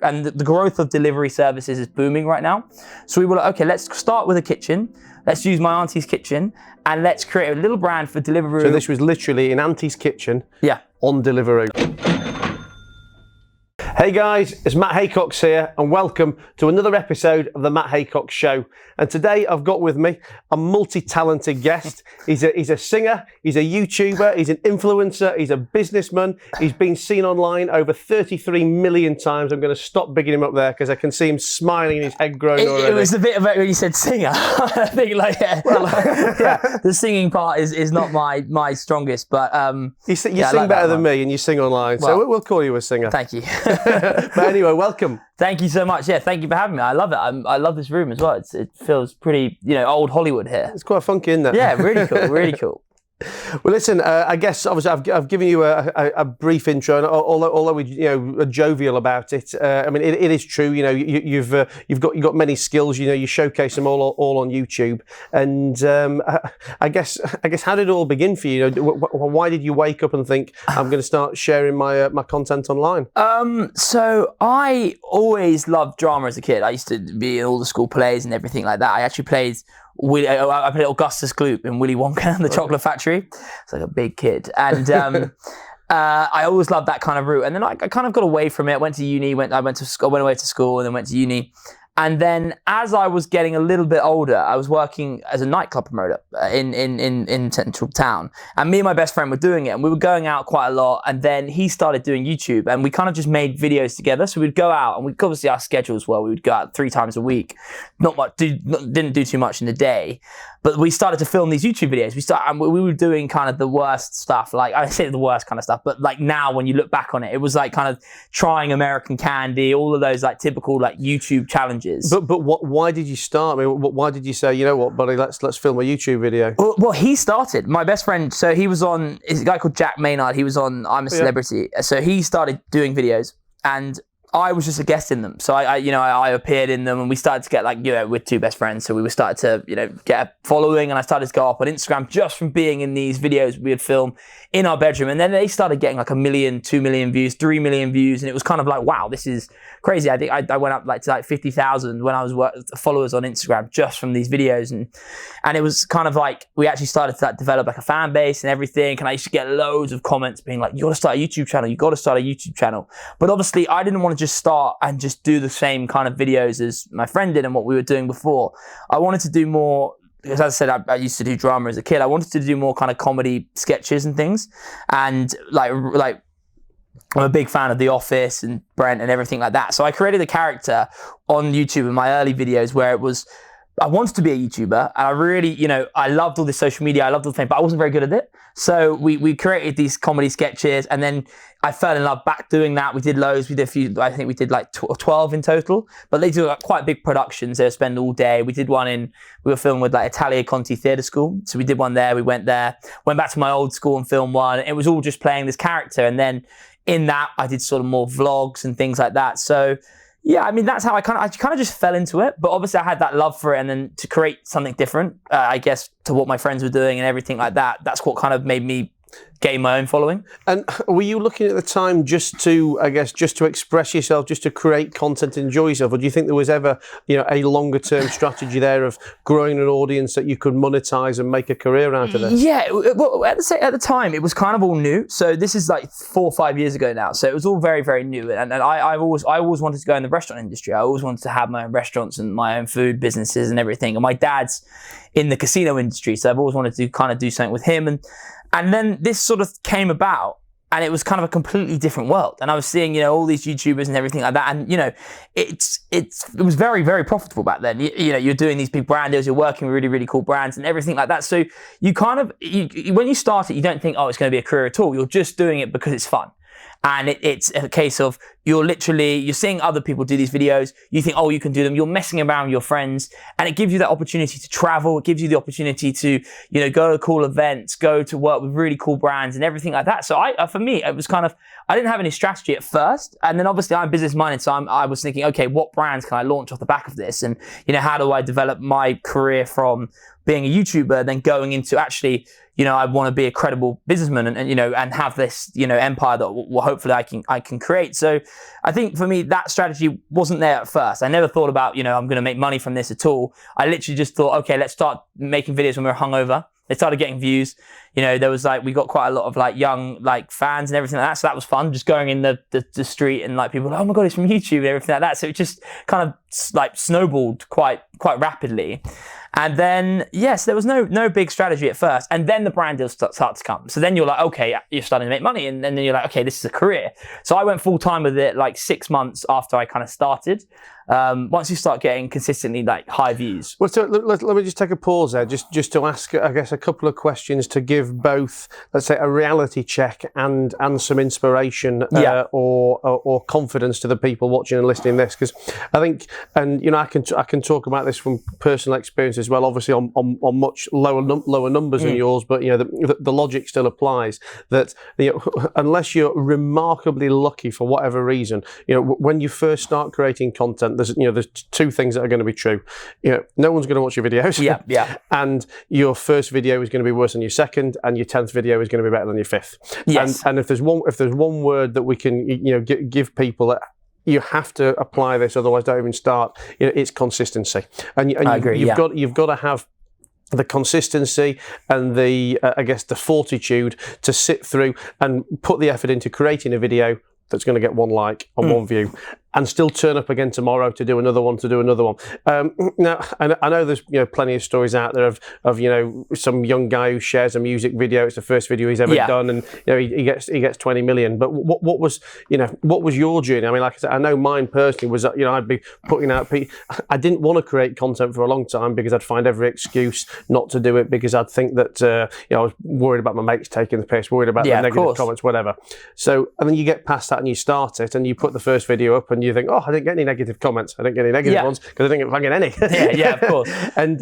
and the growth of delivery services is booming right now. So we were like, okay, let's start with a kitchen. Let's use my auntie's kitchen and let's create a little brand for Deliveroo. So this was literally in auntie's kitchen. Yeah. On Deliveroo. Hey guys, it's Matt Haycox here and welcome to another episode of the Matt Haycox Show. And today I've got with me a multi-talented guest. He's a singer, he's a YouTuber, he's an influencer, he's a businessman. He's been seen online over 33 million times. I'm going to stop bigging him up there because I can see him smiling and his head growing already. It was a bit about when you said singer. I think the singing part is not my strongest, but you sing better than me and you sing online, so we'll call you a singer. Thank you. But anyway, welcome. Thank you so much. Yeah, thank you for having me. I love it. I love this room as well. It feels pretty, old Hollywood here. It's quite funky, isn't it? Yeah, really cool, really cool. Well, listen. I guess obviously I've given you a brief intro, and although we are jovial about it, I mean it is true. You've got many skills. You showcase them all on YouTube. And I guess how did it all begin for you? Why did you wake up and think I'm going to start sharing my content online? So I always loved drama as a kid. I used to be in all the school plays and everything like that. I actually played. I played Augustus Gloop in Willy Wonka and the Chocolate Factory. It's like a big kid. And I always loved that kind of route. And then I kind of got away from it. Went to uni, I went away to school and then went to uni. And then as I was getting a little bit older, I was working as a nightclub promoter in central town. And me and my best friend were doing it and we were going out quite a lot. And then he started doing YouTube and we kind of just made videos together. So we'd go out and obviously our schedules were, we would go out 3 times a week. Not much, didn't do too much in the day. But we started to film these YouTube videos. We were doing kind of the worst stuff. Like, I say the worst kind of stuff, but like now when you look back on it, it was like kind of trying American Candy, all of those like typical like YouTube challenges. But why did you start? I mean, why did you say, you know what, buddy, let's film a YouTube video? Well, he started. My best friend, so he was on, is a guy called Maynard. He was on I'm a Celebrity. Yeah. So he started doing videos and I was just a guest in them. So I appeared in them and we started to get like, we're 2 best friends. So we started to, get a following and I started to go up on Instagram just from being in these videos we would film in our bedroom. And then they started getting like 1 million, 2 million views, 3 million views. And it was kind of like, wow, this is crazy. I think I went up to like 50,000 when I was followers on Instagram just from these videos. And it was kind of like, we actually started to develop like a fan base and everything. And I used to get loads of comments being like, you got to start a YouTube channel. You got to start a YouTube channel. But obviously I didn't want to just start and just do the same kind of videos as my friend did and what we were doing before. I wanted to do more, because as I said, I used to do drama as a kid. I wanted to do more kind of comedy sketches and things. And like I'm a big fan of The Office and Brent and everything like that. So I created a character on YouTube in my early videos where it was, I wanted to be a YouTuber and I really, I loved all this social media, I loved all the thing, but I wasn't very good at it. So we created these comedy sketches and then I fell in love back doing that. We did loads, we did a few, I think we did like 12 in total, but they do like quite big productions. They spend all day. We did one we were filming with like Italia Conti Theatre School. So we did one there, we went back to my old school and filmed one. It was all just playing this character. And then in that I did sort of more vlogs and things like that. So yeah, I mean, that's how I kind of just fell into it. But obviously I had that love for it. And then to create something different, I guess, to what my friends were doing and everything like that, that's what kind of made me gain my own following. And were you looking at the time just to express yourself, just to create content and enjoy yourself? Or do you think there was ever, a longer term strategy there of growing an audience that you could monetize and make a career out of this? Yeah, well, at the time, it was kind of all new. So this is like 4 or 5 years ago now. So it was all very, very new. And I always wanted to go in the restaurant industry. I always wanted to have my own restaurants and my own food businesses and everything. And my dad's in the casino industry. So I've always wanted to kind of do something with him. And then this sort of came about and it was kind of a completely different world. And I was seeing, all these YouTubers and everything like that. And, it was very, very profitable back then. You're doing these big brand deals, you're working with really, really cool brands and everything like that. So you kind of, when you start it, you don't think, oh, it's going to be a career at all. You're just doing it because it's fun. And it's a case of you're seeing other people do these videos. You think, oh, you can do them. You're messing around with your friends and it gives you that opportunity to travel. It gives you the opportunity to, go to cool events, go to work with really cool brands and everything like that. So for me, it was kind of, I didn't have any strategy at first. And then obviously I'm business minded. So I was thinking, okay, what brands can I launch off the back of this? And, how do I develop my career from being a YouTuber, then going into actually, you know, I want to be a credible businessman and you know, and have this, you know, empire that hopefully I can create. So I think for me, that strategy wasn't there at first. I never thought about, you know, I'm going to make money from this at all. I literally just thought, okay, let's start making videos when we were hungover. They started getting views. You know, there was like, we got quite a lot of like young like fans and everything like that. So that was fun, just going in the street and like people were like, oh my God, it's from YouTube and everything like that. So it just kind of like snowballed quite rapidly. And then, yes, there was no big strategy at first. And then the brand deals start to come. So then you're like, okay, you're starting to make money. And then you're like, okay, this is a career. So I went full time with it like 6 months after I kind of started. Once you start getting consistently like high views. Well, so let me just take a pause there, just to ask, I guess, a couple of questions to give both, let's say, a reality check and some inspiration or confidence to the people watching and listening to this, because I think, and you know, I can talk about this from personal experience as well, obviously on much lower numbers than yours, but you know, the logic still applies that, you know, unless you're remarkably lucky for whatever reason, you know, when you first start creating content, there's two things that are going to be true. You know, no one's going to watch your videos. Yeah. And your first video is going to be worse than your second, and your 10th video is going to be better than your 5th. Yes. And if there's one word that we can, you know, give people that you have to apply this, otherwise don't even start. You know, it's consistency. And I agree. You've got to have the consistency and the I guess the fortitude to sit through and put the effort into creating a video that's going to get 1 like and 1 view, and still turn up again tomorrow to do another one. Now, I know there's, you know, plenty of stories out there of you know, some young guy who shares a music video. It's the first video he's ever done, and you know, he gets 20 million. But what was your journey? I mean, like I said, I know mine personally was, you know, I'd be putting out. I didn't want to create content for a long time because I'd find every excuse not to do it, because I'd think that you know, I was worried about my mates taking the piss, worried about the negative comments, whatever. So, and then you get past that and you start it and you put the first video up and you think, oh, I didn't get any negative comments. I didn't get any negative ones because I didn't get fucking any. Of course. and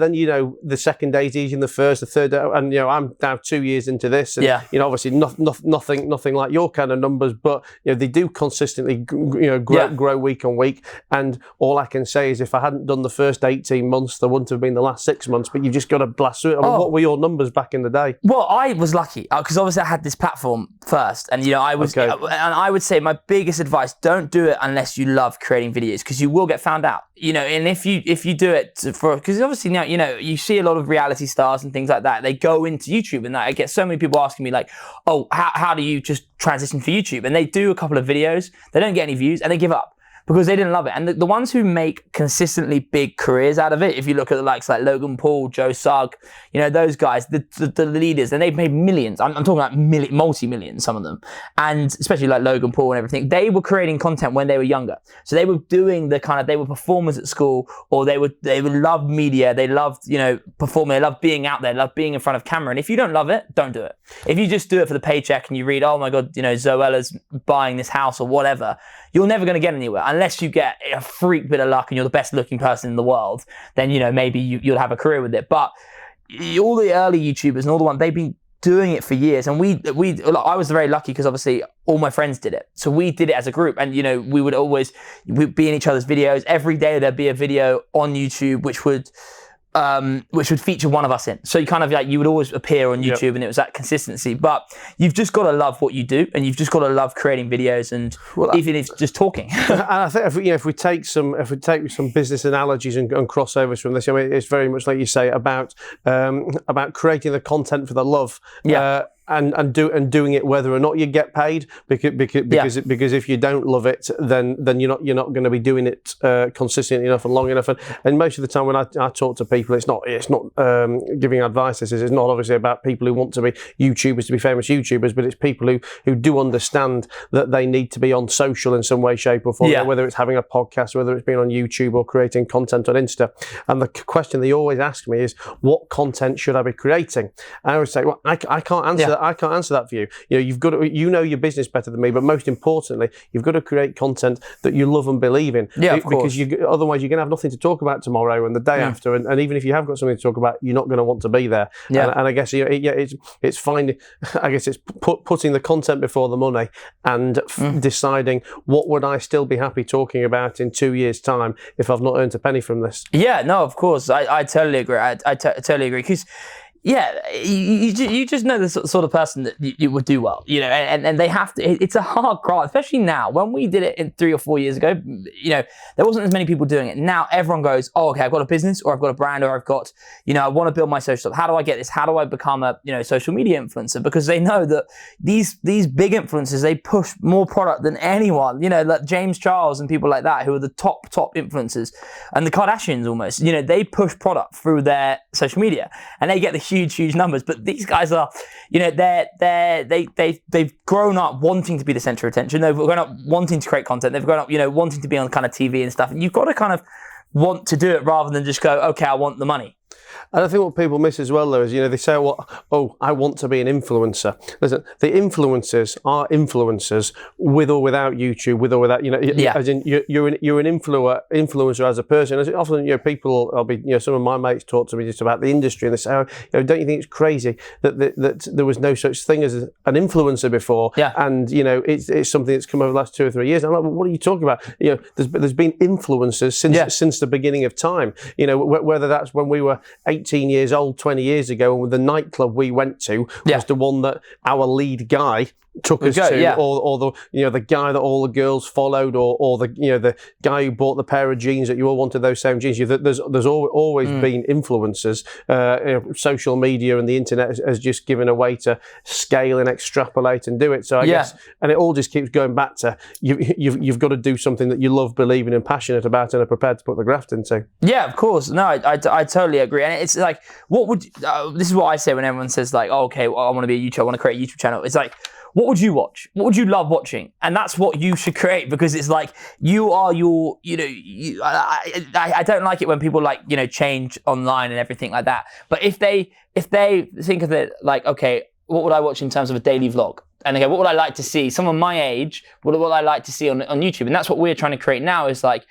then you know, the second day is easier than the first, the third day, and you know, I'm now 2 years into this, and you know, obviously nothing like your kind of numbers, but you know, they do consistently grow week on week. And all I can say is, if I hadn't done the first 18 months, there wouldn't have been the last 6 months. But you've just got to blast through it. I mean, what were your numbers back in the day? Well, I was lucky because obviously I had this platform first, and you know, I was, and I would say my biggest advice: don't do it unless you love creating videos, because you will get found out. You know, and if you do it because obviously now, you know, you see a lot of reality stars and things like that. They go into YouTube, and I get so many people asking me like, oh, how do you just transition for YouTube? And they do a couple of videos, they don't get any views, and they give up because they didn't love it. And the ones who make consistently big careers out of it, if you look at the likes like Logan Paul, Joe Sugg, you know, those guys, the leaders, and they've made millions. I'm talking about multi-millions, some of them. And especially like Logan Paul and everything, they were creating content when they were younger. So they were doing they were performers at school, or they would love media. They loved, you know, performing. They loved being out there, loved being in front of camera. And if you don't love it, don't do it. If you just do it for the paycheck and you read, oh my God, you know, Zoella's buying this house or whatever, you're never going to get anywhere unless you get a freak bit of luck and you're the best looking person in the world. Then, you know, maybe you'll have a career with it. But all the early YouTubers and all the ones, they've been doing it for years. And I was very lucky because obviously all my friends did it. So we did it as a group, and you know, we'd be in each other's videos. Every day there'd be a video on YouTube which would feature one of us in. So you kind of like, you would always appear on YouTube, and it was that consistency. But you've just got to love what you do, and you've just got to love creating videos, and even if just talking. And I think if we take some business analogies and crossovers from this, I mean, it's very much like you say about creating the content for the love. And doing it whether or not you get paid, because if you don't love it, then you're not going to be doing it consistently enough and long enough. And most of the time when I talk to people, it's not giving advice. It's not obviously about people who want to be YouTubers, to be famous YouTubers, but it's people who do understand that they need to be on social in some way, shape or form, whether it's having a podcast, whether it's being on YouTube or creating content on Insta. And the question they always ask me is, what content should I be creating? And I always say, well, I can't answer that. I can't answer that for you. You know, you've got to, you know your business better than me, but most importantly, you've got to create content that you love and believe in. Because otherwise you're going to have nothing to talk about tomorrow and the day after. And even if you have got something to talk about, you're not going to want to be there. And I guess it's finding, I guess it's putting the content before the money and deciding what would I still be happy talking about in 2 years' time if I've not earned a penny from this. Yeah, no, of course. I totally agree. I totally agree. Because Yeah, you just know the sort of person that you would do well, you know, and they have to, it's a hard craft, especially now. When we did it 3 or 4 years ago, you know, there wasn't as many people doing it. Now everyone goes, oh, okay, I've got a business, or I've got a brand, or I've got, you know, I want to build my social stuff. How do I get this? How do I become a, you know, social media influencer? Because they know that these big influencers, they push more product than anyone, you know, like James Charles and people like that, who are the top influencers, and the Kardashians almost, you know, they push product through their social media and they get the huge numbers. But these guys are, you know, they've grown up wanting to be the center of attention. They've grown up wanting to create content. They've grown up, you know, wanting to be on kind of TV and stuff. And you've got to kind of want to do it rather than just go, okay, I want the money. And I think what people miss as well, though, is, you know, they say, well, oh, I want to be an influencer. Listen, the influencers are influencers with or without YouTube, with or without, you know, as in you're an influencer as a person. As often, you know, people, I'll be, you know, some of my mates talk to me just about the industry, and they say, oh, you know, don't you think it's crazy that there was no such thing as an influencer before? Yeah. And, you know, it's something that's come over the last 2 or 3 years. I'm like, well, what are you talking about? You know, there's been influencers since the beginning of time. You know, whether that's when we were 18 years old 20 years ago, and the nightclub we went to was the one that our lead guy took us to, or the, you know, the guy that all the girls followed, or the, you know, the guy who bought the pair of jeans that you all wanted those same jeans. There's always been influencers. You know, social media and the internet has just given a way to scale and extrapolate and do it. So I guess, and it all just keeps going back to you've got to do something that you love, believing and passionate about, and are prepared to put the graft into. Yeah, of course. No, I totally agree. And it's like, what would this is what I say when everyone says like, oh, okay, well, I want to be a YouTuber, I want to create a YouTube channel. It's like, what would you watch? What would you love watching? And that's what you should create, because it's like, you are your, you know, I don't like it when people like, you know, change online and everything like that. But if they think of it like, okay, what would I watch in terms of a daily vlog? And okay, what would I like to see? Someone my age, what would I like to see on YouTube? And that's what we're trying to create now, is like,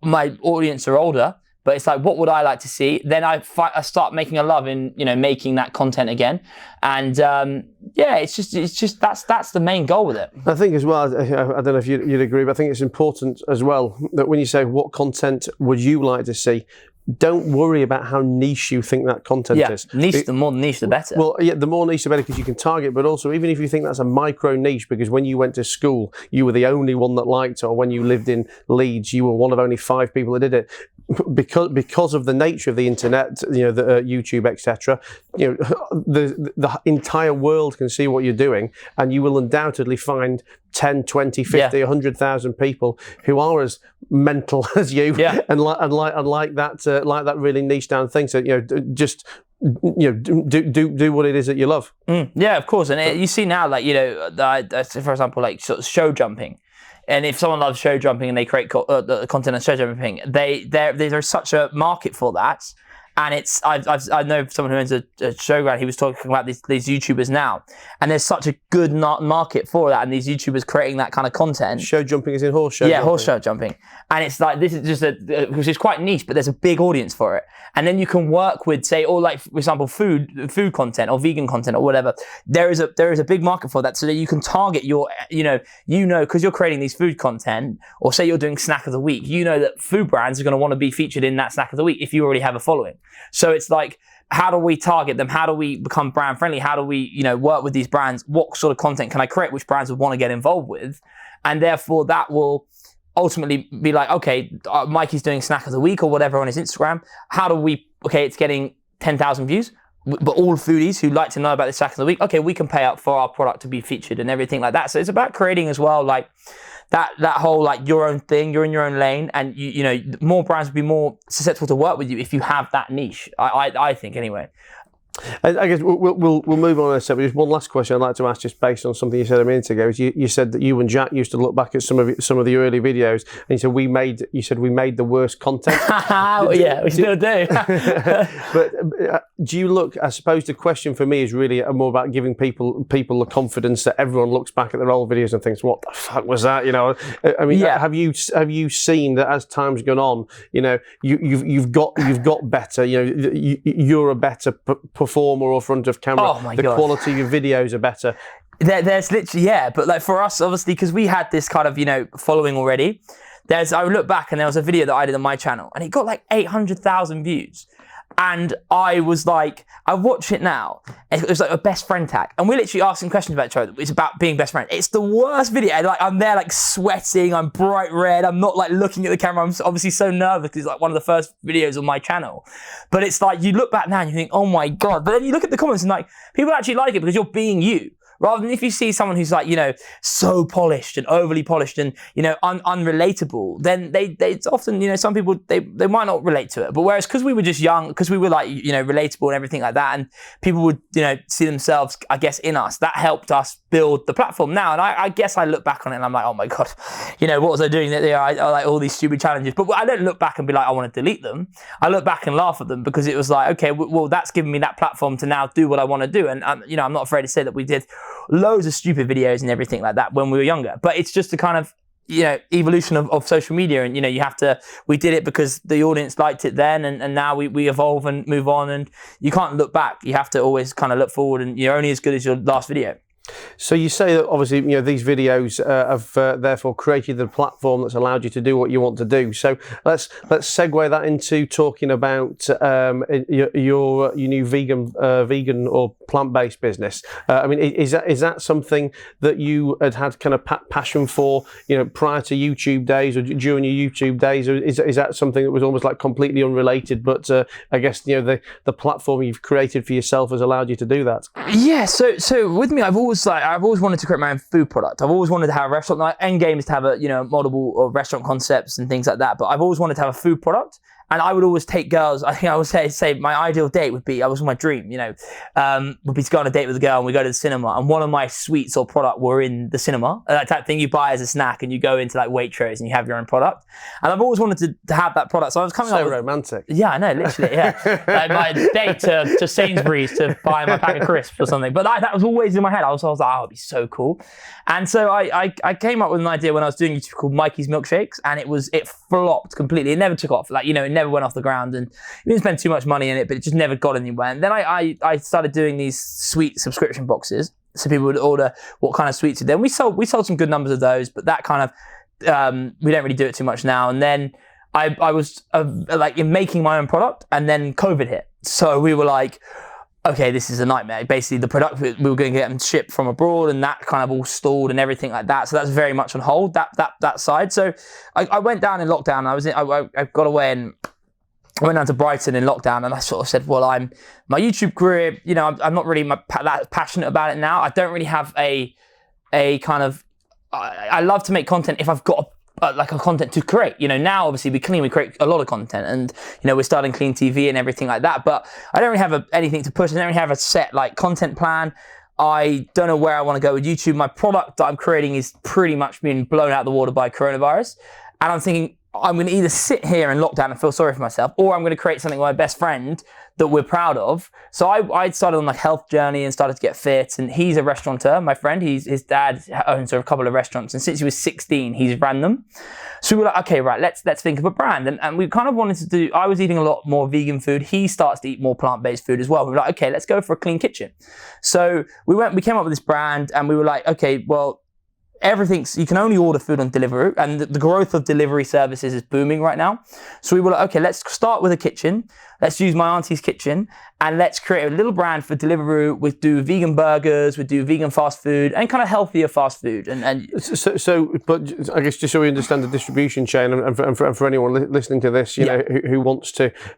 my audience are older, but it's like, what would I like to see? Then I start making a love in, you know, making that content again. And it's just that's the main goal with it. I think as well, I don't know if you'd agree, but I think it's important as well that when you say what content would you like to see, don't worry about how niche you think that content is. The more niche, the better. Well, yeah, the more niche, the better, because you can target, but also even if you think that's a micro niche, because when you went to school, you were the only one that liked it, or when you lived in Leeds, you were one of only 5 people that did it. Because of the nature of the internet, you know, the YouTube, etc., you know, the entire world can see what you're doing, and you will undoubtedly find 10, 20, 50, 100,000 people who are as mental as you, and like that really niche down thing. So, you know, just, you know, do what it is that you love. Yeah, of course. And you see now, like, you know, for example, like sort of show jumping. And if someone loves show jumping and they create content on show jumping, there's such a market for that. And it's, I know someone who owns a showground, he was talking about these YouTubers now, and there's such a good market for that, and these YouTubers creating that kind of content. Show jumping is in horse show jumping. Horse show jumping. And it's like, this is just which is quite niche, but there's a big audience for it. And then you can work with, say, or like, for example, food content or vegan content or whatever. There is a big market for that, so that you can target your, you know, because you're creating these food content, or say you're doing snack of the week, you know that food brands are going to want to be featured in that snack of the week if you already have a following. So it's like, how do we target them? How do we become brand friendly? How do we, you know, work with these brands? What sort of content can I create which brands would want to get involved with? And therefore that will ultimately be like, okay, Mikey's doing snack of the week or whatever on his Instagram. How do we, okay, it's getting 10,000 views, but all foodies who like to know about this snack of the week, okay, we can pay up for our product to be featured and everything like that. So it's about creating as well, like, that whole, like, your own thing, you're in your own lane, and you know, more brands would be more susceptible to work with you if you have that niche. I think anyway. I guess we'll move on in a second. Just one last question I'd like to ask, just based on something you said a minute ago. Is you said that you and Jack used to look back at some of the early videos, and you said we made the worst content. Yeah, we still do. But do you look? I suppose the question for me is really more about giving people the confidence that everyone looks back at their old videos and thinks, "What the fuck was that?" You know. I mean, have you seen that as time's gone on? You know, you've got better. You know, you're a better performer or front of camera. Oh my God. The quality of your videos are better. There's literally, but like for us, obviously, because we had this kind of, you know, following already, I look back and there was a video that I did on my channel and it got like 800,000 views. And I was like, I watch it now. It was like a best friend tag. And we're literally asking questions about each other. It's about being best friends. It's the worst video. Like, I'm there like sweating. I'm bright red. I'm not like looking at the camera. I'm obviously so nervous because it's like one of the first videos on my channel. But it's like, you look back now and you think, oh my God. But then you look at the comments and like, people actually like it because you're being you. Rather than if you see someone who's like, you know, so polished and overly polished and, you know, unrelatable, then it's often, you know, some people, they might not relate to it. But whereas because we were just young, because we were like, you know, relatable and everything like that, and people would, you know, see themselves, I guess, in us, that helped us build the platform now. And I guess I look back on it and I'm like, oh my God, you know, what was I doing there? I like all these stupid challenges. But I don't look back and be like, I want to delete them. I look back and laugh at them because it was like, okay, well, that's given me that platform to now do what I want to do. And, you know, I'm not afraid to say that we did loads of stupid videos and everything like that when we were younger, but it's just a kind of, you know, evolution of social media. And, you know, we did it because the audience liked it then, and now we evolve and move on, and you can't look back. You have to always kind of look forward, and you're only as good as your last video. So you say that obviously, you know, these videos have therefore created the platform that's allowed you to do what you want to do. So let's segue that into talking about your new vegan or plant-based business. I mean, is that something that you had kind of passion for, you know, prior to YouTube days or during your YouTube days, or is that something that was almost like completely unrelated? But I guess, you know, the platform you've created for yourself has allowed you to do that. Yeah. So with me, I've always wanted to create my own food product. I've always wanted to have a restaurant. My end game is to have a, you know, multiple restaurant concepts and things like that. But I've always wanted to have a food product. And I would always take girls. I think I would say my ideal date would be, my dream, you know, would be to go on a date with a girl and we go to the cinema. And one of my sweets or product were in the cinema. That type of thing you buy as a snack and you go into like Waitrose and you have your own product. And I've always wanted to have that product. So I was coming up with... So romantic. Yeah, I know, literally, yeah. Like my date to Sainsbury's to buy my pack of crisps or something. But that was always in my head. I was like, oh, it'd be so cool. And so I came up with an idea when I was doing YouTube called Mikey's Milkshakes, and it flopped completely. It never took off. Like, you know, it never went off the ground, and we didn't spend too much money in it, but it just never got anywhere. And then I started doing these sweet subscription boxes, so people would order what kind of sweets are there. And we sold some good numbers of those, but that kind of we don't really do it too much now. And then I was like in making my own product, and then COVID hit, so we were like, okay, this is a nightmare. Basically, the product, we were going to get them shipped from abroad, and that kind of all stalled and everything like that. So that's very much on hold, that side. So I went down in lockdown. I got away and I went down to Brighton in lockdown, and I sort of said, well, my YouTube career, you know, I'm not really that passionate about it now. I don't really have a kind of, I love to make content if I've got a content to create. You know, now obviously we create a lot of content, and, you know, we're starting Clean TV and everything like that, but I don't really have anything to push. I don't really have a set like content plan. I don't know where I want to go with YouTube. My product that I'm creating is pretty much being blown out of the water by coronavirus, and I'm thinking I'm going to either sit here in lockdown and feel sorry for myself, or I'm going to create something with my best friend that we're proud of. So I started on a health journey and started to get fit, and he's a restaurateur, my friend. His dad owns a couple of restaurants, and since he was 16, he's ran them. So we were like, okay, right, let's think of a brand. And we kind of wanted to do, I was eating a lot more vegan food. He starts to eat more plant-based food as well. We were like, okay, let's go for a clean kitchen. So we came up with this brand, and we were like, okay, well, you can only order food on Deliveroo, and the growth of delivery services is booming right now. So we were like, okay, let's start with a kitchen. Let's use my auntie's kitchen, and let's create a little brand for Deliveroo. We do vegan burgers, we do vegan fast food, and kind of healthier fast food. But I guess just so we understand the distribution chain, and for anyone listening to this, you know,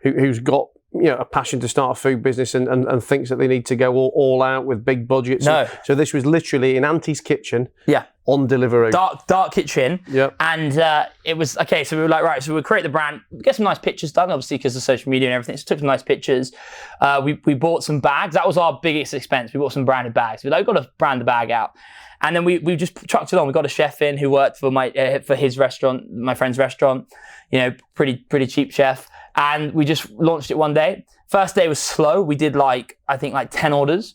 who's got, you know, a passion to start a food business and thinks that they need to go all out with big budgets. No. So this was literally in Auntie's kitchen. Yeah. On Deliveroo. Dark kitchen. Yeah. And it was, okay, so we were like, right, so we'll create the brand, get some nice pictures done, obviously, because of social media and everything. So took some nice pictures. We bought some bags. That was our biggest expense. We bought some branded bags. We got to brand the bag out. And then we just chucked it on. We got a chef in who worked for for his restaurant, my friend's restaurant, you know, pretty cheap chef. And we just launched it one day. First day was slow. We did I think 10 orders.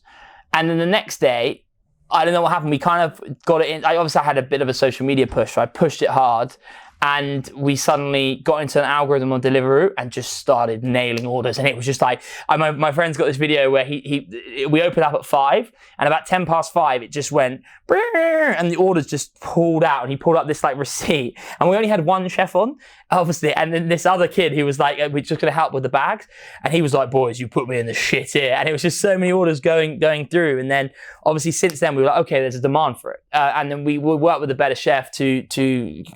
And then the next day, I don't know what happened. We kind of got it in. I obviously had a bit of a social media push, so I pushed it hard. and we suddenly got into an algorithm on Deliveroo and just started nailing orders. And it was just like, my friend's got this video where we opened up at 5, and about 10 past 5, it just went, and the orders just pulled out, and he pulled up this like receipt, and we only had one chef on, obviously, and then this other kid who was like, we're just gonna help with the bags, and he was like, boys, you put me in the shit here. And it was just so many orders going through. And then obviously since then we were like, okay, there's a demand for it, and then we worked with a better chef to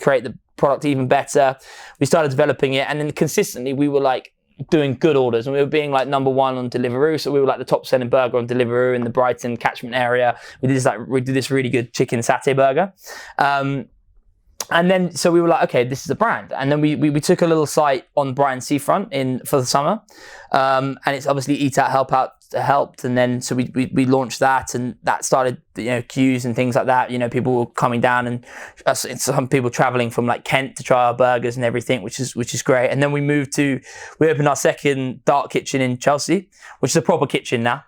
create the product even better. We started developing it, and then consistently we were like doing good orders, and we were being like number 1 on Deliveroo. So we were like the top selling burger on Deliveroo in the Brighton catchment area. We did this really good chicken satay burger. And then, so we were like, okay, this is a brand. And then we took a little site on Brighton seafront for the summer. And it's obviously Eat Out, helped. And then, so we launched that, and that started, queues and things like that. People were coming down, and some people traveling from like Kent to try our burgers and everything, which is great. And then we opened our second dark kitchen in Chelsea, which is a proper kitchen now.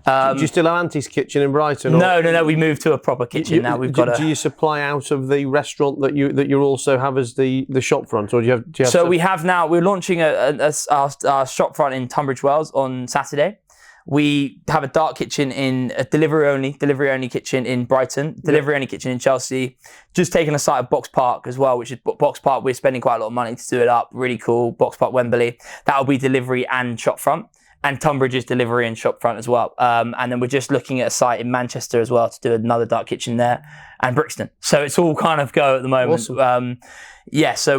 Do you still have Auntie's Kitchen in Brighton? No. We moved to a proper kitchen now. Do you supply out of the restaurant that you also have as the shop front, or do you have? So we have now. We're launching our shop front in Tunbridge Wells on Saturday. We have a dark kitchen a delivery only kitchen in Brighton, delivery only kitchen in Chelsea. Just taking a site of Box Park as well, which is Box Park. We're spending quite a lot of money to do it up. Really cool. Box Park Wembley. That'll be delivery and shop front. And Tunbridge is delivery and shop front as well. And then we're just looking at a site in Manchester as well to do another dark kitchen there, and Brixton. So it's all kind of go at the moment. Awesome.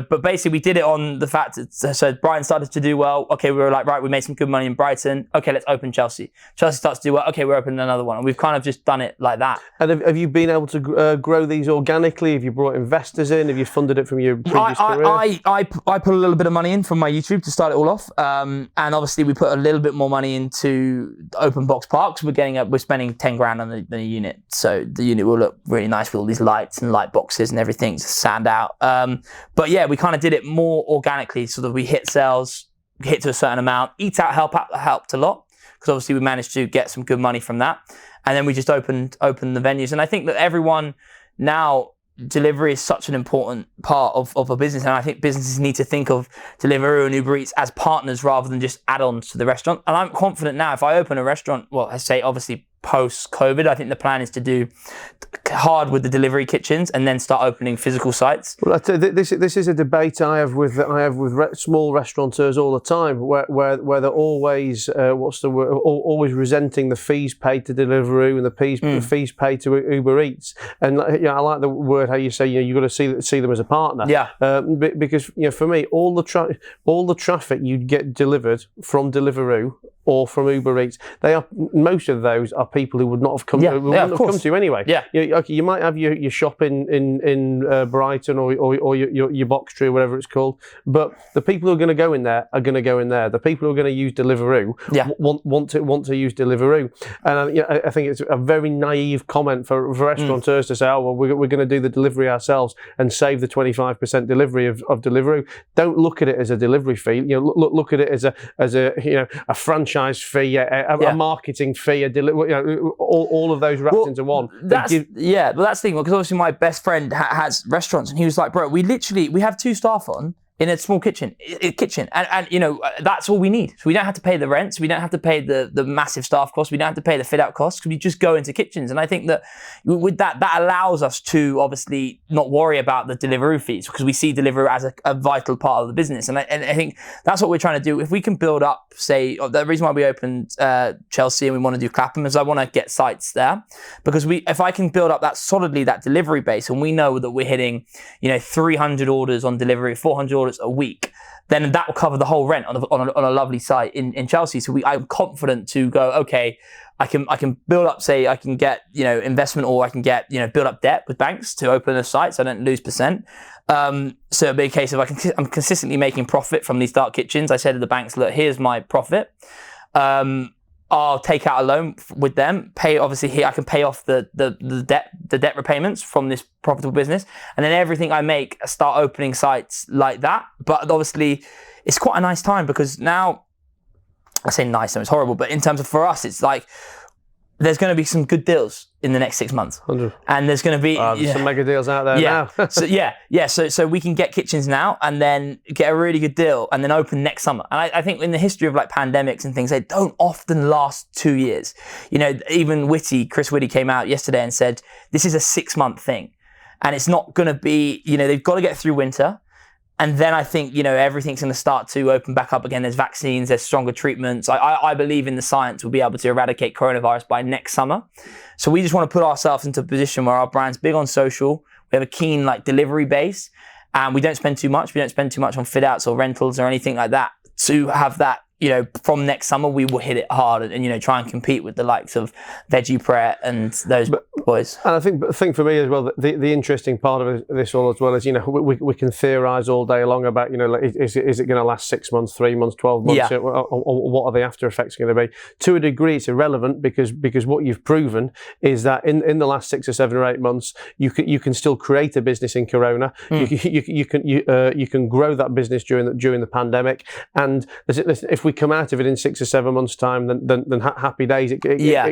But basically we did it on the fact that, so Brighton started to do well. Okay, we were like, right, we made some good money in Brighton. Okay, let's open Chelsea. Chelsea starts to do well. Okay, we're opening another one. And we've kind of just done it like that. And have you been able to grow these organically? Have you brought investors in? Have you funded it from your previous career? I put a little bit of money in from my YouTube to start it all off. And obviously we put a little bit more money into open Box Parks. We're spending 10 grand on the unit. So the unit will look really nice with all these lights and light boxes and everything to stand out. But yeah, we kind of did it more organically, so that we hit sales, hit to a certain amount. Eat Out helped a lot, because obviously we managed to get some good money from that. And then we just opened the venues. And I think that everyone now, delivery is such an important part of a business. And I think businesses need to think of Deliveroo and Uber Eats as partners rather than just add-ons to the restaurant. And I'm confident now, if I open a restaurant, well, I say obviously post-COVID, I think the plan is to do hard with the delivery kitchens and then start opening physical sites. Well, this is a debate I have with small restaurateurs all the time, where they're always always resenting the fees paid to Deliveroo and the fees paid to Uber Eats. And I like the word how you say you've got to see them as a partner. Yeah. Because for me, all the traffic you'd get delivered from Deliveroo or from Uber Eats, most of those are people who would not have come to you anyway. Yeah. You might have your shop in Brighton or your box tree or whatever it's called, but the people who are going to go in there are going to go in there. The people who are going to use Deliveroo want to use Deliveroo, and I think it's a very naive comment for restaurateurs to say, oh well, we're going to do the delivery ourselves and save the 25% delivery of Deliveroo. Don't look at it as a delivery fee. Look at it as a franchise fee, a marketing fee, all of those wrapped into one. That's the thing, because obviously my best friend has restaurants, and he was like, bro, we have 2 staff on in a small kitchen, and that's all we need. So we don't have to pay the rents, we don't have to pay the massive staff costs, we don't have to pay the fit out costs, because we just go into kitchens. And I think that with that allows us to obviously not worry about the Deliveroo fees, because we see Deliveroo as a vital part of the business. And I think that's what we're trying to do. If we can build up, say, the reason why we opened Chelsea and we want to do Clapham is I want to get sites there, because if I can build up that delivery base, and we know that we're hitting 300 orders on delivery, 400 orders a week, then that will cover the whole rent on a lovely site in Chelsea. So I'm confident to go, okay, I can build up, say, I can get investment, or I can get build up debt with banks to open a site so I don't lose percent. So it'll be a case of I'm consistently making profit from these dark kitchens. I said to the banks, look, here's my profit. I'll take out a loan with them. Obviously here I can pay off the debt repayments from this profitable business, and then everything I make, I start opening sites like that. But obviously it's quite a nice time, because now, I say nice, so it's horrible, but in terms of, for us, it's like there's going to be some good deals in the next 6 months. 100. And there's going to be there's some mega deals out there now. So we can get kitchens now and then get a really good deal and then open next summer. And I think in the history of like pandemics and things, they don't often last 2 years. You know, even Chris Whitty came out yesterday and said, this is a 6-month thing. And it's not going to be, you know, they've got to get through winter. And then I think, you know, everything's going to start to open back up again. There's vaccines, there's stronger treatments. I believe in the science we'll be able to eradicate coronavirus by next summer. So we just want to put ourselves into a position where our brand's big on social. We have a keen like delivery base and we don't spend too much. We don't spend too much on fit outs or rentals or anything like that. To have that, you know, from next summer, we will hit it hard and you know, try and compete with the likes of Veggie Pret and those boys. And I think for me as well, the interesting part of this all as well is, you know, we can theorise all day long about, you know, like, is it going to last 6 months, 3 months, 12 months, or what are the after effects going to be? To a degree, it's irrelevant because what you've proven is that in the last 6 or 7 or 8 months, you can still create a business in Corona. You can grow that business during the pandemic. And if we come out of it in 6 or 7 months' time, then happy days. It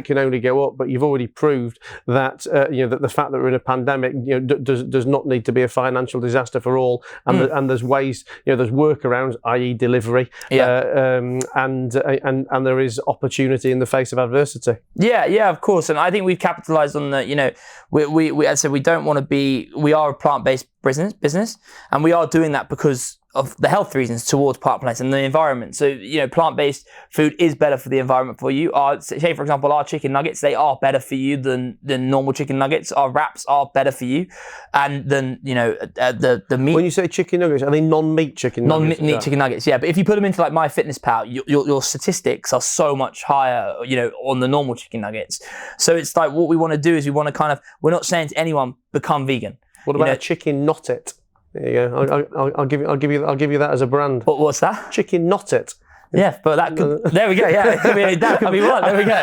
can only go up. But you've already proved that you know that the fact that we're in a pandemic, you know, does not need to be a financial disaster for all. And there's ways, you know, there's workarounds, i.e., delivery. And there is opportunity in the face of adversity. Yeah, of course. And I think we've capitalised on the. You know, we as I said, we don't want to be. We are a plant-based business, and we are doing that because of the health reasons towards plant-based and the environment. So, you know, plant-based food is better for the environment for you. Say, for example, our chicken nuggets, they are better for you than normal chicken nuggets. Our wraps are better for you and than, you know, the meat. When you say chicken nuggets, are they non-meat chicken nuggets? Non-meat chicken nuggets, yeah. But if you put them into like MyFitnessPal, your statistics are so much higher, you know, on the normal chicken nuggets. So it's like what we want to do is we want to kind of, we're not saying to anyone, become vegan. What about a chicken not it? There you go. I'll give you that as a brand. What's that? Chicken not it. Yeah, but that could, there we go. Yeah, that could be one. There we go.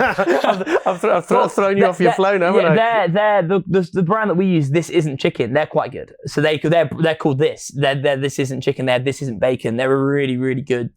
I've thrown you off your flow, haven't I? They're the brand that we use. This isn't chicken. They're quite good. So they're called this. They're this isn't chicken. This isn't bacon. They're a really really good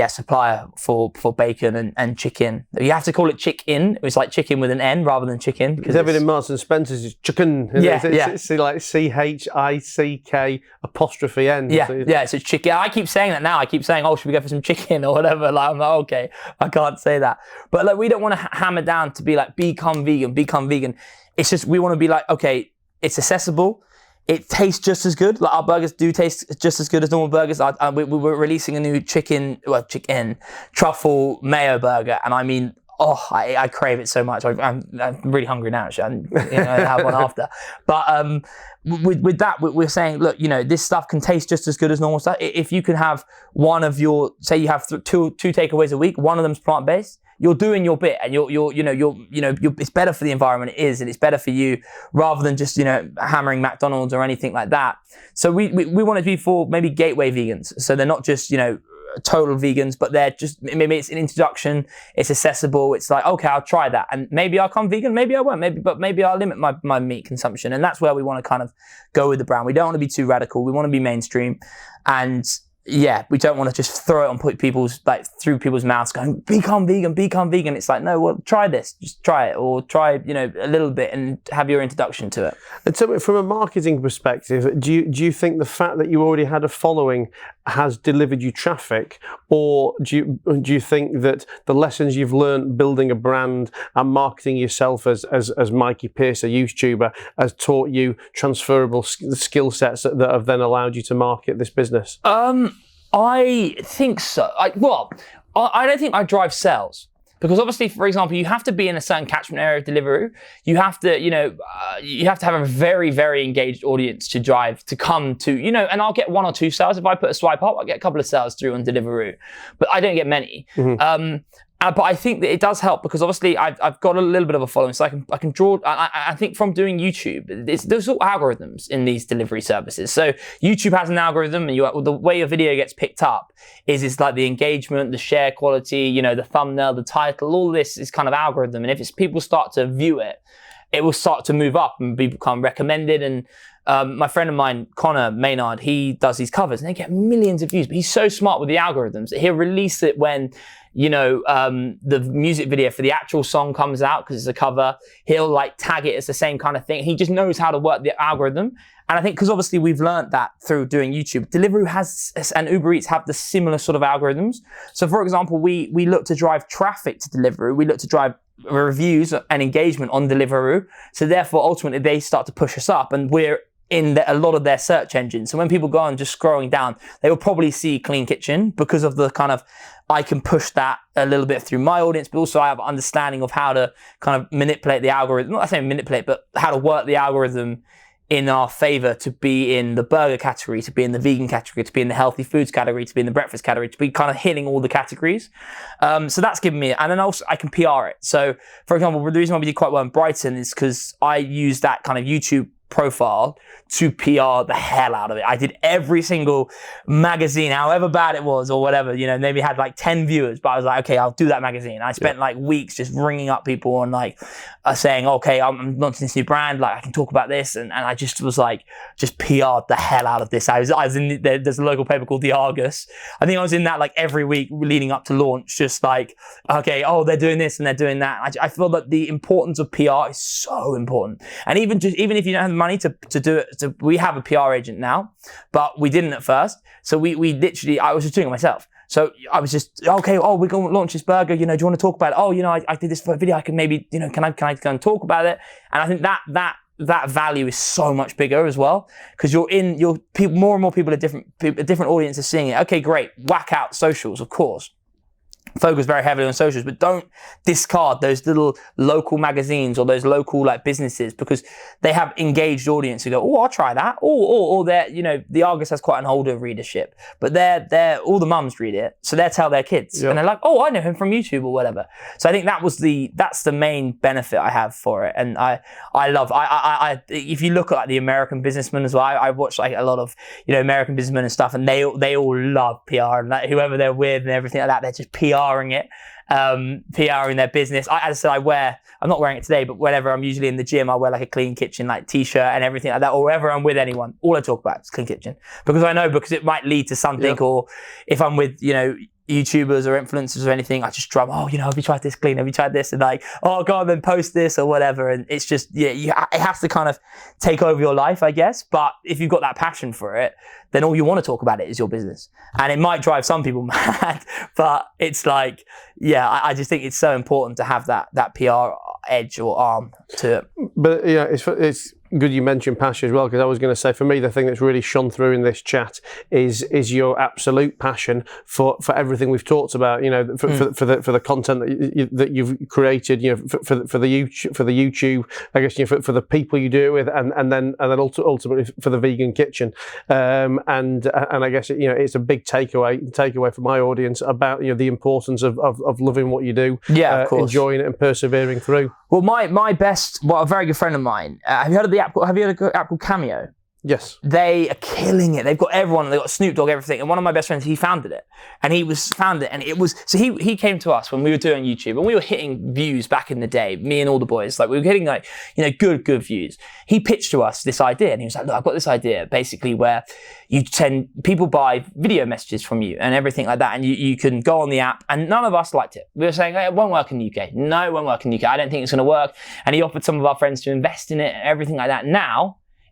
supplier for bacon and chicken. You have to call it chick-in. It's like chicken with an N rather than chicken. Because everything in Marks and Spencer's is chicken. It's like CHICK apostrophe N. Yeah, so it's chicken. I keep saying that now. I keep saying, should we go for some chicken or whatever? Like, I'm like, okay, I can't say that. But like, we don't want to hammer down to be like, become vegan. It's just, we want to be like, okay, it's accessible. It tastes just as good. Like our burgers do taste just as good as normal burgers. We're releasing a new chicken truffle mayo burger, and I mean, I crave it so much. I'm really hungry now. Actually, I have one after. But with that, we're saying, look, you know, this stuff can taste just as good as normal stuff. If you can have one of your, say, you have two takeaways a week, one of them's plant-based. You're doing your bit, and you're it's better for the environment. It is, and it's better for you rather than just, you know, hammering McDonald's or anything like that. So we want it to be for maybe gateway vegans. So they're not just, you know, total vegans, but they're just, maybe it's an introduction. It's accessible. It's like, okay, I'll try that, and maybe I'll become vegan. Maybe I won't. Maybe I'll limit my meat consumption, and that's where we want to kind of go with the brand. We don't want to be too radical. We want to be mainstream, and yeah, we don't want to just throw it on through people's mouths going, become vegan. It's like, no, well, try this, just try it, or try, you know, a little bit and have your introduction to it. And so from a marketing perspective, do you think the fact that you already had a following has delivered you traffic, or do you think that the lessons you've learned building a brand and marketing yourself as Mikey Pearce, a YouTuber, has taught you transferable skill sets that have then allowed you to market this business? I think so. I don't think I drive sales. Because obviously, for example, you have to be in a certain catchment area of Deliveroo. You have to, you know, you have to have a very, very engaged audience to come to, you know, and I'll get 1 or 2 sales. If I put a swipe up, I'll get a couple of sales through on Deliveroo. But I don't get many. Mm-hmm. But I think that it does help because obviously I've got a little bit of a following, so I can draw. I think from doing YouTube, there's all algorithms in these delivery services. So YouTube has an algorithm, and the way your video gets picked up is like the engagement, the share quality, you know, the thumbnail, the title. All this is kind of algorithm, and if people start to view it, it will start to move up and become recommended. And my friend of mine, Connor Maynard, he does these covers and they get millions of views, but he's so smart with the algorithms that he'll release it when, you know, the music video for the actual song comes out because it's a cover. He'll like tag it as the same kind of thing. He just knows how to work the algorithm. And I think because obviously we've learned that through doing YouTube, Deliveroo has, and Uber Eats have the similar sort of algorithms. So for example, we look to drive traffic to Deliveroo. We look to drive reviews and engagement on Deliveroo. So therefore, ultimately, they start to push us up and we're in a lot of their search engines. So when people go on just scrolling down, they will probably see Clean Kitchen because of the kind of, I can push that a little bit through my audience, but also I have an understanding of how to kind of manipulate the algorithm. Not saying manipulate, but how to work the algorithm in our favor to be in the burger category, to be in the vegan category, to be in the healthy foods category, to be in the breakfast category, to be kind of hitting all the categories. So that's given me, and then also I can PR it. So for example, the reason why we did quite well in Brighton is because I used that kind of YouTube profile to PR the hell out of it. I did every single magazine, however bad it was or whatever, you know, maybe had like 10 viewers, but I was like, okay, I'll do that magazine. I spent like weeks just ringing up people and like saying, okay, I'm launching this new brand, like I can talk about this. And I just was like, just PR'd the hell out of this. I was in, there's a local paper called The Argus. I think I was in that like every week leading up to launch, just like, okay, oh, they're doing this and they're doing that. I feel that the importance of PR is so important. And even if you don't have the money to do it, we have a PR agent now, but we didn't at first. So we literally, I was just doing it myself. So I was just, okay, oh, we're going to launch this burger, you know, do you want to talk about it? Oh, you know, I did this for a video, I can maybe, you know, can I go and talk about it? And I think that value is so much bigger as well, because more and more people, a different audience are seeing it. Okay, great, whack out socials, of course. Focus very heavily on socials, but don't discard those little local magazines or those local like businesses, because they have engaged audience who go, oh, I'll try that. Or they're, you know, the Argus has quite an older readership, but they're all the mums read it, so they tell their kids, and they're like, oh, I know him from YouTube or whatever. So I think that's the main benefit I have for it, and I love. If you look at like the American businessmen as well, I watch like a lot of, you know, American businessmen and stuff, and they all love PR, and like, whoever they're with and everything like that, they're just PRing it, PRing their business. As I said, I'm not wearing it today, but whenever I'm usually in the gym, I wear like a Clean Kitchen like t-shirt and everything like that, or wherever I'm with anyone, all I talk about is Clean Kitchen, because I know, because it might lead to something, or if I'm with, you know, YouTubers or influencers or anything, I just drum, oh, you know, have you tried this clean? Have you tried this? And like, oh, go on and post this or whatever. And it's just, it has to kind of take over your life, I guess. But if you've got that passion for it, then all you want to talk about it is your business. And it might drive some people mad, but it's like, I just think it's so important to have that PR edge or arm to it. But yeah, it's good you mentioned passion as well, because I was going to say, for me, the thing that's really shone through in this chat is your absolute passion for everything we've talked about. You know, for the content that you've created. You know, for the YouTube, I guess, you know, for the people you do it with, and then ultimately for the vegan kitchen. And I guess, you know, it's a big takeaway for my audience about, you know, the importance of loving what you do, of course, enjoying it and persevering through. Well, a very good friend of mine. Have you heard of the app? Have you heard of an app called Cameo? Yes. They are killing it. They've got everyone. They've got Snoop Dogg, everything. And one of my best friends, he founded it. And it was, so he came to us when we were doing YouTube, and we were hitting views back in the day, me and all the boys, like we were hitting like, you know, good views. He pitched to us this idea, and he was like, look, I've got this idea basically where people buy video messages from you and everything like that. And you can go on the app, and none of us liked it. We were saying, hey, it won't work in the UK. No, it won't work in the UK. I don't think it's going to work. And he offered some of our friends to invest in it and everything like that.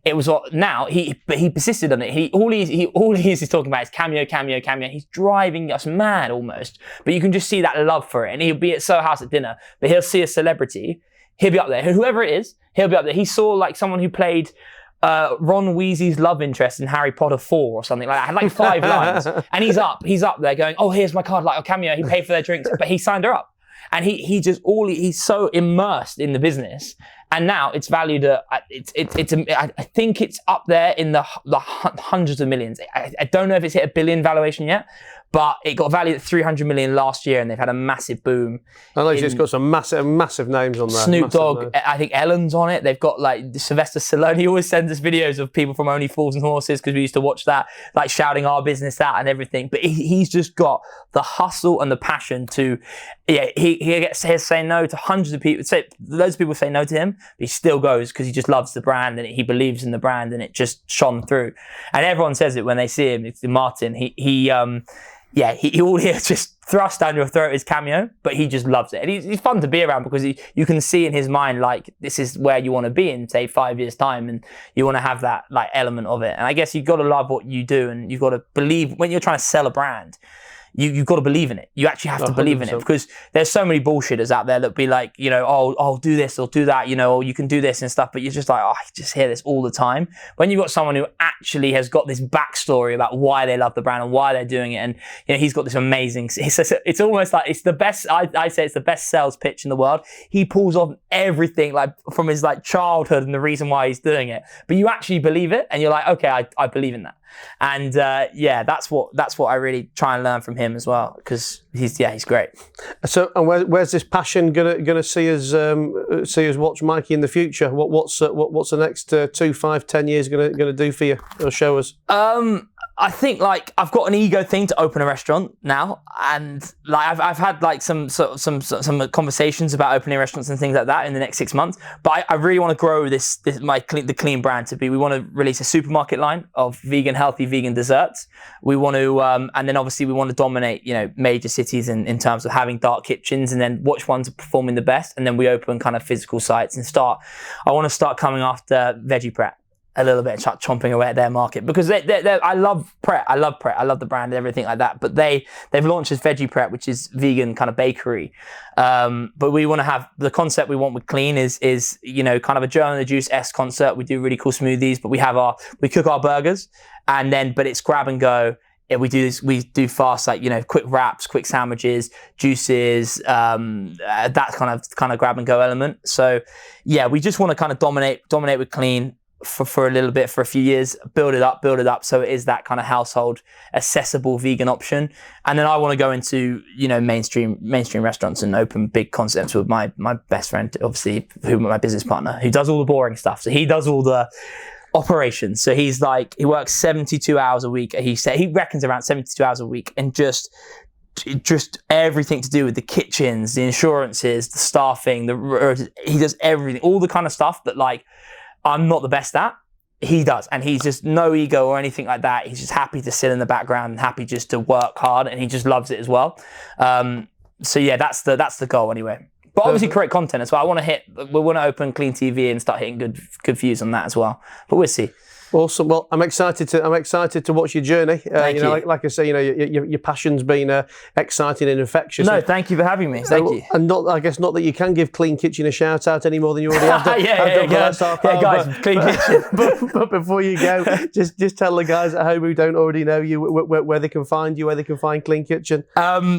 He persisted on it. All he is talking about is Cameo. He's driving us mad almost. But you can just see that love for it. And he'll be at Soho House at dinner, but he'll see a celebrity. He'll be up there. Whoever it is, he'll be up there. He saw like someone who played Ron Weasley's love interest in Harry Potter 4 or something like that. Had like 5 lines. And he's up there going, oh, here's my card, like, oh, Cameo. He paid for their drinks, but he signed her up. And he's so immersed in the business. And now it's valued at, I think it's up there in the hundreds of millions. I don't know if it's hit $1 billion valuation yet, but it got valued at 300 million last year, and they've had a massive boom. I know it's got some massive names on there. Snoop Dogg, I think Ellen's on it. They've got like Sylvester Stallone. He always sends us videos of people from Only Fools and Horses, because we used to watch that, like shouting our business that and everything. But he's just got the hustle and the passion to, he gets saying no to hundreds of people. Loads of people say no to him, he still goes because he just loves the brand and he believes in the brand, and it just shone through. And everyone says it when they see him. It's Martin. He all here just thrust down your throat is Cameo, but he just loves it. And he's fun to be around because you can see in his mind, like, this is where you want to be in, say, 5 years' time, and you want to have that, like, element of it. And I guess you've got to love what you do, and you've got to believe, when you're trying to sell a brand, you've got to believe in it. You actually have to believe in it, because there's so many bullshitters out there that be like, you know, oh, do this or do that, you know, or you can do this and stuff, but you're just like, oh, I just hear this all the time. When you've got someone who actually has got this backstory about why they love the brand and why they're doing it, and, you know, he's got this amazing, it's almost like, it's the best, I say it's the best sales pitch in the world. He pulls off everything, like, from his, like, childhood and the reason why he's doing it, but you actually believe it, and you're like, okay, I believe in that. And that's what I really try and learn from him as well, because he's great. So, and where's this passion gonna see us watch Mikey in the future? What's the next 2, 5, 10 years gonna do for you or show us? I think, like, I've got an ego thing to open a restaurant now, and, like, I've had, like, some conversations about opening restaurants and things like that in the next 6 months. But I really want to grow the clean brand to be. We want to release a supermarket line of healthy vegan desserts. We want to, and then obviously we want to dominate, you know, major cities in terms of having dark kitchens, and then which ones are performing the best, and then we open kind of physical sites and I want to start coming after Veggie Pret a little bit and start chomping away at their market, because I love Pret. I love the brand and everything like that. But they've launched this Veggie Pret, which is vegan kind of bakery. But we want to have the concept we want with Clean is you know, kind of a Joe and the Juice-esque concept. We do really cool smoothies, but we cook our burgers, and then but it's grab and go. Yeah, we do fast, like, you know, quick wraps, quick sandwiches, juices, that kind of grab and go element. So yeah, we just want to kind of dominate with Clean for a little bit, for a few years, build it up so it is that kind of household accessible vegan option. And then I want to go into, you know, mainstream restaurants and open big concepts with my best friend, obviously, my business partner, who does all the boring stuff. So he does all the operations. So he works 72 hours a week. He reckons around 72 hours a week, and just everything to do with the kitchens, the insurances, the staffing, he does everything, all the kind of stuff that, like, I'm not the best at, he does. And he's just no ego or anything like that. He's just happy to sit in the background and happy just to work hard, and he just loves it as well. So yeah, that's the goal anyway. But obviously create content as well. We want to open Clean TV and start hitting good views on that as well. But we'll see. Awesome. Well, I'm excited to watch your journey. Thank you. Like I say, you know, your passion's been exciting and infectious. No, thank you for having me. Thank you. And I guess not that you can give Clean Kitchen a shout out any more than you already have done. Yeah, guys, Clean Kitchen. But before you go, just tell the guys at home who don't already know you where they can find you, where they can find Clean Kitchen.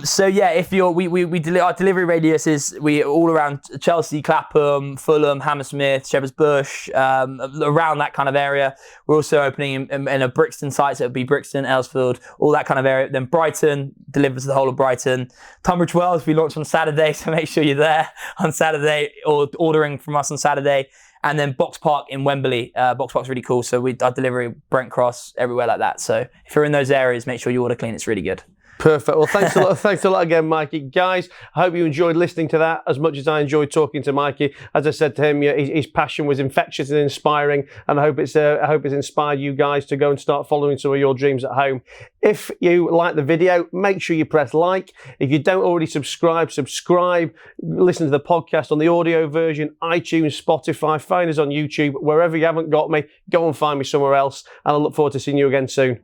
So yeah, if our delivery radius is all around Chelsea, Clapham, Fulham, Hammersmith, Shepherd's Bush, around that kind of area. We're also opening in a Brixton site, so it'll be Brixton, Aylesfield, all that kind of area. Then Brighton delivers to the whole of Brighton. Tunbridge Wells, we launch on Saturday, so make sure you're there on Saturday or ordering from us on Saturday. And then Box Park in Wembley. Box Park's really cool, so our delivery, Brent Cross, everywhere like that. So if you're in those areas, make sure you order Clean. It's really good. Perfect. Well, thanks a lot. Thanks a lot again, Mikey. Guys, I hope you enjoyed listening to that as much as I enjoyed talking to Mikey. As I said to him, his passion was infectious and inspiring, and I hope it's inspired you guys to go and start following some of your dreams at home. If you like the video, make sure you press like. If you don't already subscribe. Listen to the podcast on the audio version, iTunes, Spotify. Find us on YouTube. Wherever you haven't got me, go and find me somewhere else. And I look forward to seeing you again soon.